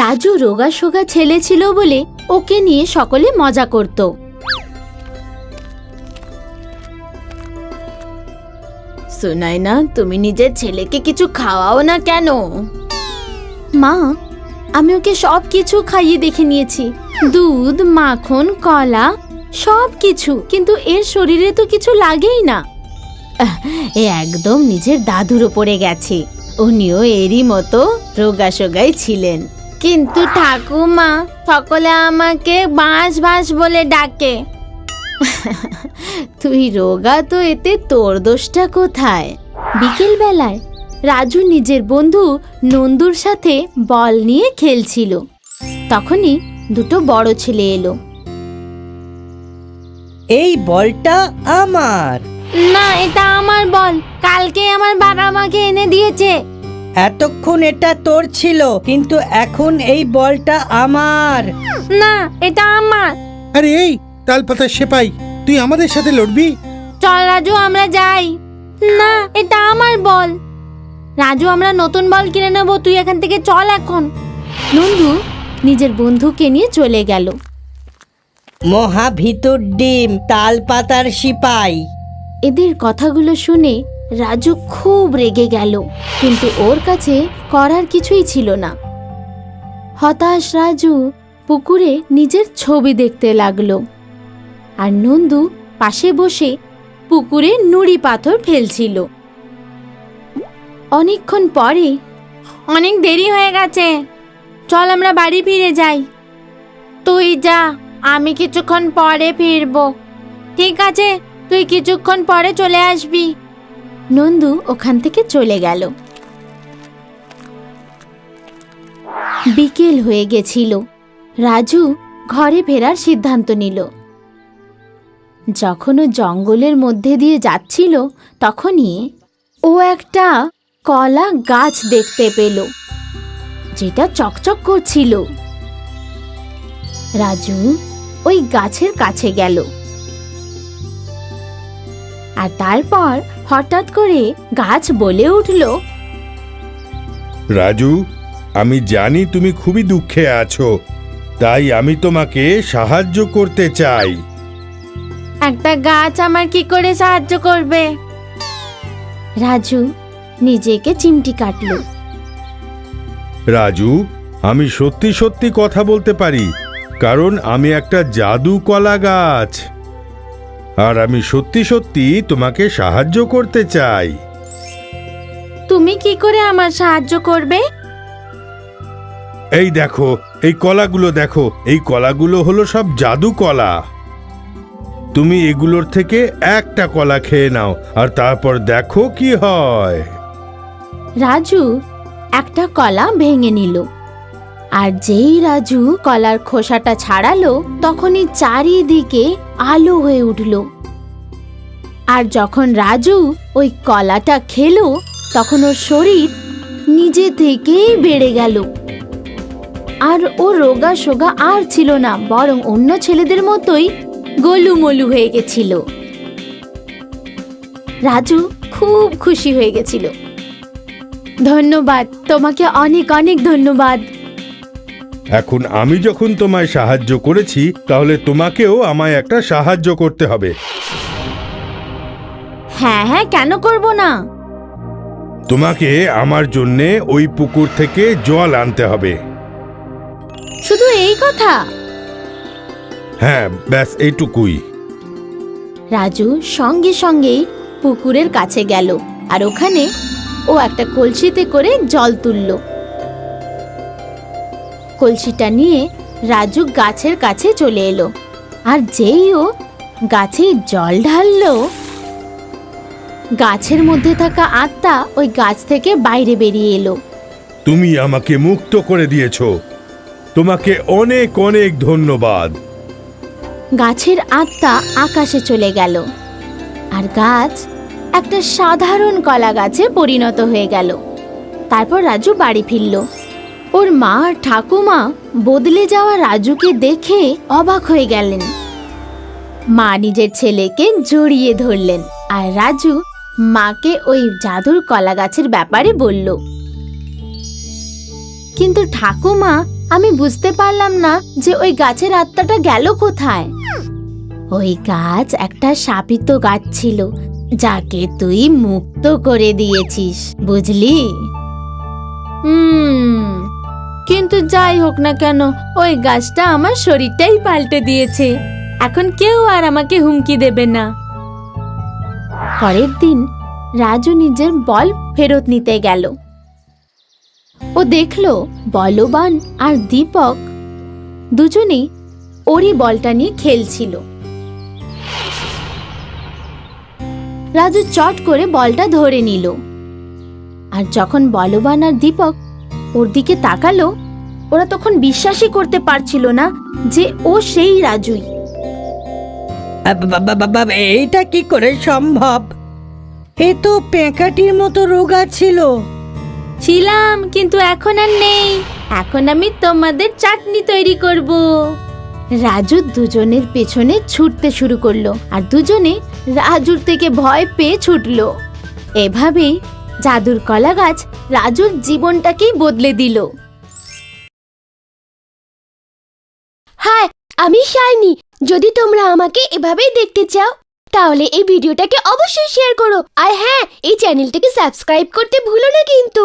রাজু রোগাসোগা ছেলে ছিল বলে ওকে নিয়ে সকলে মজা করত। সুনাইনা, তুমি নিজের ছেলেকে কিছু খাওয়াও না কেন? মা, আমি ওকে সব কিছু খাইয়ে দেখে নিয়েছি, দুধ, মাখন, কলা, সব কিছু, কিন্তু এর শরীরে তো কিছু লাগেই না। এ একদম নিজের দাদুর ওপরে গেছে। উনিও এরই মতো রোগাসোগাই ছিলেন। কিন্তু ঠাকুমা, সকলে আমাকে বাঁশ বাঁশ বলে ডাকে। তুই রোগা তো, এতে তোর দোষটা কোথায়? বিকেল বেলায় রাজু নিজের বন্ধু নন্দুর সাথে বল নিয়ে খেলছিল। তখনই দুটো বড় ছেলে এলো। এই বলটা আমার। না, এটা আমার বল, কালকে আমার বাবা আমাকে এনে দিয়েছে। এতক্ষণ এটা তোর ছিল, কিন্তু এখন এই বলটা আমার। না, এটা আমার। আরে এই তালপাতার সেপাই, তুই আমাদের সাথে লড়বি? চল রাজু, আমরা যাই। না, এটা আমার বল। রাজু, আমরা নতুন বল কিনে নেব, তুই এখান থেকে চল এখন। নন্দু নিজের বন্ধুকে নিয়ে চলে গেল। মহা ভিতর ডিম, তাল পাতার সিপাই। এদের কথাগুলো শুনে রাজু খুব রেগে গেল, কিন্তু ওর কাছে করার কিছুই ছিল না। হতাশ রাজু পুকুরে নিজের ছবি দেখতে লাগলো, আর নন্দু পাশে বসে পুকুরে নুড়ি পাথর ফেলছিল। অনেকক্ষণ পরে, অনেক দেরি হয়ে গেছে, চল আমরা বাড়ি ফিরে যাই। তুই যা, আমি কিছুক্ষণ পরে ফিরবো। ঠিক আছে, তুই কিছুক্ষণ পরে চলে আসবি। নন্দু ওখান থেকে চলে গেল। বিকেল হয়ে গেছিল। রাজু ঘরে ফেরার সিদ্ধান্ত নিল। যখন ও জঙ্গলের মধ্যে দিয়ে যাচ্ছিল, তখনই ও একটা কলা গাছ দেখতে পেল, যেটা চকচক করছিল। রাজু ওই গাছের কাছে গেল, আর তারপর হঠাৎ করে গাছ বলে উঠল, রাজু, আমি জানি তুমি খুবই দুঃখে আছো, তাই আমি তোমাকে সাহায্য করতে চাই। একটা গাছ আমার কি করে সাহায্য করবে? রাজু নিজেকে চিমটি কাটল। রাজু, আমি সত্যি সত্যি কথা বলতে পারি, কারণ আমি একটা জাদু কলা গাছ, আর আমি সত্যি সত্যি তোমাকে সাহায্য করতে চাই। তুমি কি করে আমার সাহায্য করবে? এই দেখো, এই কলাগুলো দেখো, এই কলাগুলো হলো সব জাদু কলা। তুমি এগুলোর থেকে একটা কলা খেয়ে নাও, আর তারপর দেখো কি হয়। রাজু একটা কলা ভেঙে নিল, আর যেই রাজু কলার খোসাটা ছাড়ালো, তখনই চারিদিকে আলো হয়ে উঠল। আর যখন রাজু ওই কলাটা খেলো, তখন ওর শরীর নিজে থেকেই বেড়ে গেল, আর ও রোগা সোগা আর ছিল না, বরং অন্য ছেলেদের মতোই গোলুমলু হয়ে গেছিল। রাজু খুব খুশি হয়ে গেছিল। ধন্যবাদ, তোমাকে অনেক অনেক ধন্যবাদ। এখন আমি যখন তোমায় সাহায্য করেছি, তাহলে তোমাকেও আমায় একটা সাহায্য করতে হবে। হ্যাঁ হ্যাঁ, কেন করব না? তোমাকে আমার জন্যে ওই পুকুর থেকে জল আনতে হবে। শুধু এই কথা? হ্যাঁ, ব্যাস এইটুকুই। রাজু সঙ্গে সঙ্গেই পুকুরের কাছে গেল, আর ওখানে ও একটা কলসিতে করে জল তুলল। কলসিটা নিয়ে রাজু গাছের কাছে চলে এলো, আর যেই ও গাছে জল ঢাললো, গাছের মধ্যে থাকা আত্মা ওই গাছ থেকে বাইরে বেরিয়ে এলো। তুমি আমাকে মুক্ত করে দিয়েছো, তোমাকে অনেক অনেক ধন্যবাদ। গাছের আত্মা আকাশে চলে গেল, আর গাছ একটা সাধারণ কলা গাছে পরিণত হয়ে গেল। তারপর রাজু বাড়ি ফিরল। ওর মা আর ঠাকুমা বদলে যাওয়া রাজুকে দেখে অবাক হয়ে গেলেন। মা নিজের ছেলেকে জড়িয়ে ধরলেন, আর রাজু মাকে ওই জাদুর কলা গাছের ব্যাপারে বলল। কিন্তু ঠাকুমা আমি বুঝতে পারলাম না যে ওই গাছের আত্মাটা গেল কোথায়। ওই গাছ একটা শাপিত গাছ ছিল, যাকে তুই মুক্ত করে দিয়েছিস, বুঝলি? কিন্তু যাই হোক না কেন, ওই গাছটা আমার শরীরটাই পাল্টে দিয়েছে। এখন কেউ আর আমাকে হুমকি দেবে না। পরের দিন রাজু নিজের বল ফেরত নিতে গেল। ও দেখল বলবান আর দীপক দুজনেই ওরই বলটা নিয়ে খেলছিল। রাজু চট করে বলটা ধরে নিল, আর যখন বলবান আর দীপক ওর দিকে তাকালো, ওরা তখন বিশ্বাসই করতে পারছিল না যে ও সেই রাজুই। এইটা কি করে সম্ভব? এ তো পেঁকাটির মতো রোগা ছিল। ছিলাম, কিন্তু এখন আর নেই। এখন আমি তোমাদের চাটনি তৈরি করব। রাজু দুজনের পেছনে ছুটতে শুরু করলো, আর দুজনে রাজুর থেকে ভয় পেয়ে ছুটলো। এভাবেই জাদুর কলা গাছ রাজুর জীবনটাকেই বদলে দিল। হাই, আমি শাইনি। যদি তোমরা আমাকে এভাবেই দেখতে চাও তাহলে এই ভিডিওটাকে অবশ্যই শেয়ার করো, আর হ্যাঁ, এই চ্যানেলটাকে সাবস্ক্রাইব করতে ভুলো না কিন্তু।